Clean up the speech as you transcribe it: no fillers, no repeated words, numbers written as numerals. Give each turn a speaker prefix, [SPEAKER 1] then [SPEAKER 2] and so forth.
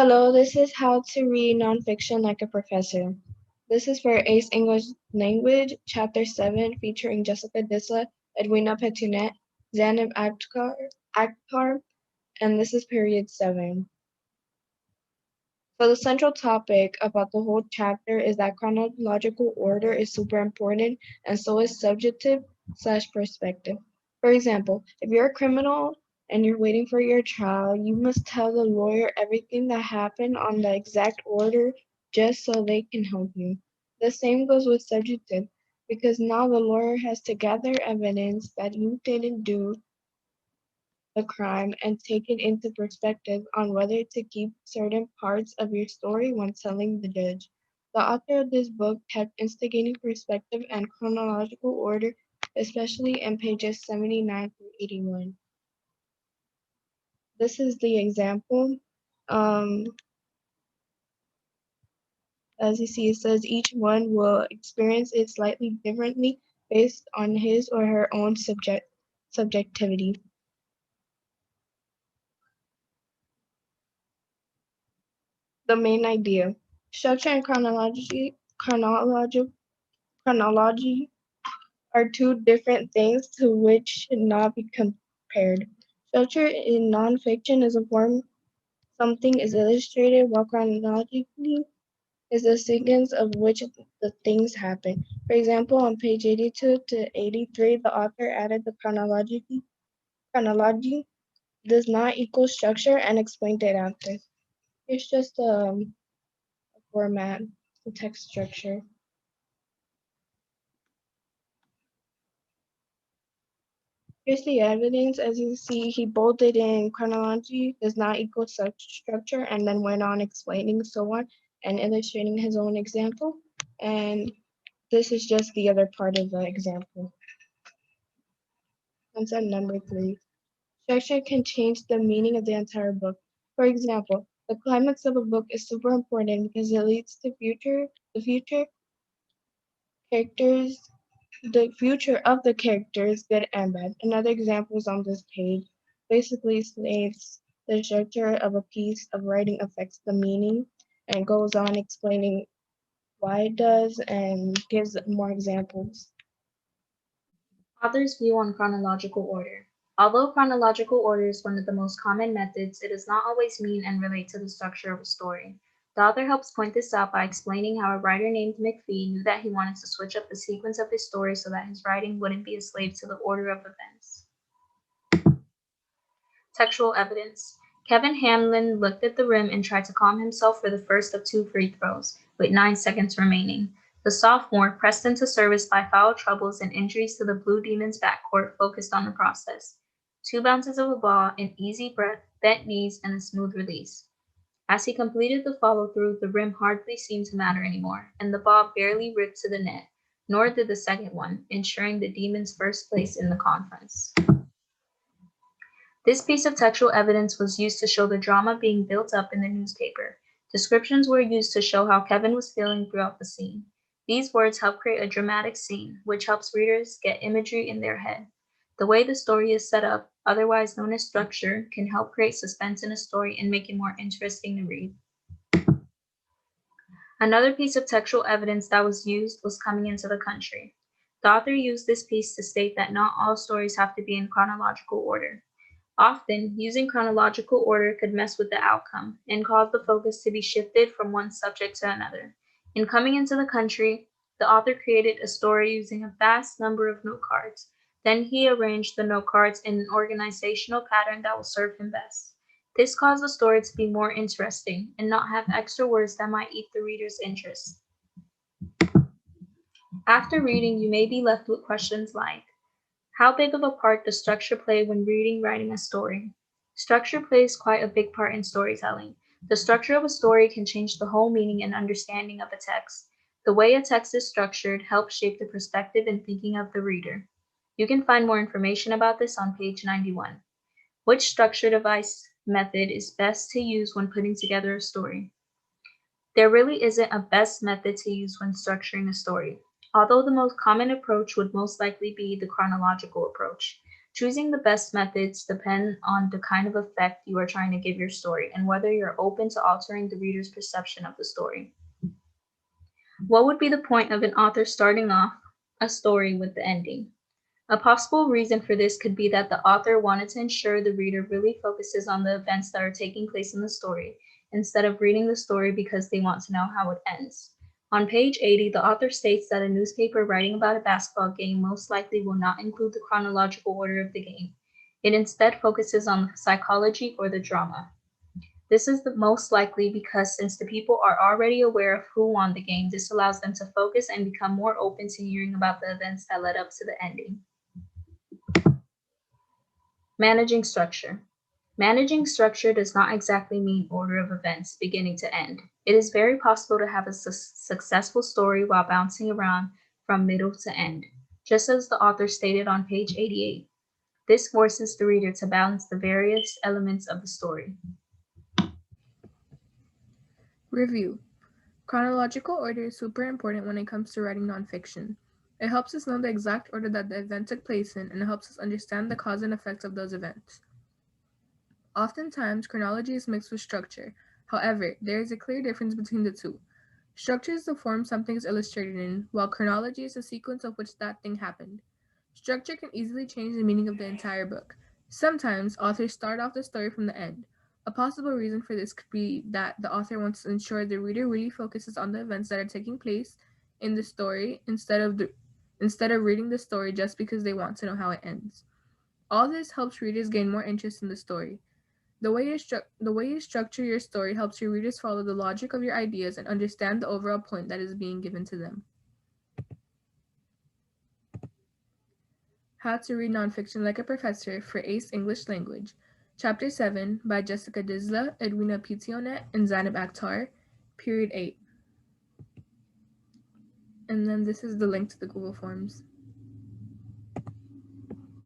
[SPEAKER 1] Hello, this is How to Read Nonfiction Like a Professor. This is for ACE English Language, Chapter 7, featuring Jessica Disla, Edwina Petunet, Zanab Akhtar, and this is Period 7. So the central topic about the whole chapter is that chronological order is super important, and so is subjective/perspective. For example, if you're a criminal and you're waiting for your trial, you must tell the lawyer everything that happened on the exact order just so they can help you. The same goes with subjective, because now the lawyer has to gather evidence that you didn't do the crime and take it into perspective on whether to keep certain parts of your story when telling the judge. The author of this book kept instigating perspective and chronological order, especially in pages 79 through 81. This is the example. Um, as you see, it says each one will experience it slightly differently based on his or her own subjectivity. The main idea. Structure and chronology are two different things to which should not be compared. Structure in nonfiction is a form something is illustrated, while chronologically is the sequence of which the things happen. For example, on page 82 to 83, the author added the chronology does not equal structure and explained it after. It's just a format, the text structure. Here's the evidence. As you see, he bolded in chronology does not equal such structure, and then went on explaining so on and illustrating his own example. And this is just the other part of the example. Concept number 3. Structure can change the meaning of the entire book. For example, the climax of a book is super important because it leads to the future characters the future of the characters, good and bad. Another example is on this page. Basically states the structure of a piece of writing affects the meaning and goes on explaining why it does and gives more examples.
[SPEAKER 2] Author's view on chronological order. Although chronological order is one of the most common methods, it does not always mean and relate to the structure of a story. The author helps point this out by explaining how a writer named McPhee knew that he wanted to switch up the sequence of his story so that his writing wouldn't be a slave to the order of events. Textual evidence. Kevin Hamlin looked at the rim and tried to calm himself for the first of 2 free throws, with 9 seconds remaining. The sophomore, pressed into service by foul troubles and injuries to the Blue Demons backcourt, focused on the process. 2 bounces of a ball, an easy breath, bent knees, and a smooth release. As he completed the follow-through, the rim hardly seemed to matter anymore, and the ball barely ripped to the net, nor did the second one, ensuring the Demons' first place in the conference. This piece of textual evidence was used to show the drama being built up in the newspaper. Descriptions were used to show how Kevin was feeling throughout the scene. These words help create a dramatic scene, which helps readers get imagery in their head. The way the story is set up, otherwise known as structure, can help create suspense in a story and make it more interesting to read. Another piece of textual evidence that was used was coming into the country. The author used this piece to state that not all stories have to be in chronological order. Often, using chronological order could mess with the outcome and cause the focus to be shifted from one subject to another. In Coming into the Country, the author created a story using a vast number of note cards. Then he arranged the note cards in an organizational pattern that will serve him best. This caused the story to be more interesting and not have extra words that might eat the reader's interest. After reading, you may be left with questions like, how big of a part does structure play when reading, writing a story? Structure plays quite a big part in storytelling. The structure of a story can change the whole meaning and understanding of a text. The way a text is structured helps shape the perspective and thinking of the reader. You can find more information about this on page 91. Which structure device method is best to use when putting together a story? There really isn't a best method to use when structuring a story, although the most common approach would most likely be the chronological approach. Choosing the best methods depend on the kind of effect you are trying to give your story and whether you're open to altering the reader's perception of the story. What would be the point of an author starting off a story with the ending? A possible reason for this could be that the author wanted to ensure the reader really focuses on the events that are taking place in the story, instead of reading the story because they want to know how it ends. On page 80, the author states that a newspaper writing about a basketball game most likely will not include the chronological order of the game. It instead focuses on the psychology or the drama. This is the most likely because since the people are already aware of who won the game, this allows them to focus and become more open to hearing about the events that led up to the ending. Managing structure. Managing structure does not exactly mean order of events beginning to end. It is very possible to have a successful story while bouncing around from middle to end, just as the author stated on page 88. This forces the reader to balance the various elements of the story.
[SPEAKER 3] Review. Chronological order is super important when it comes to writing nonfiction. It helps us know the exact order that the event took place in, and it helps us understand the cause and effects of those events. Oftentimes, chronology is mixed with structure. However, there is a clear difference between the two. Structure is the form something is illustrated in, while chronology is the sequence of which that thing happened. Structure can easily change the meaning of the entire book. Sometimes, authors start off the story from the end. A possible reason for this could be that the author wants to ensure the reader really focuses on the events that are taking place in the story instead of reading the story just because they want to know how it ends. All this helps readers gain more interest in the story. The way you structure your story helps your readers follow the logic of your ideas and understand the overall point that is being given to them. How to Read Nonfiction Like a Professor for ACE English Language, Chapter 7 by Jessica Disla, Edwina Pitionet, and Zainab Akhtar, Period 8. And then this is the link to the Google Forms.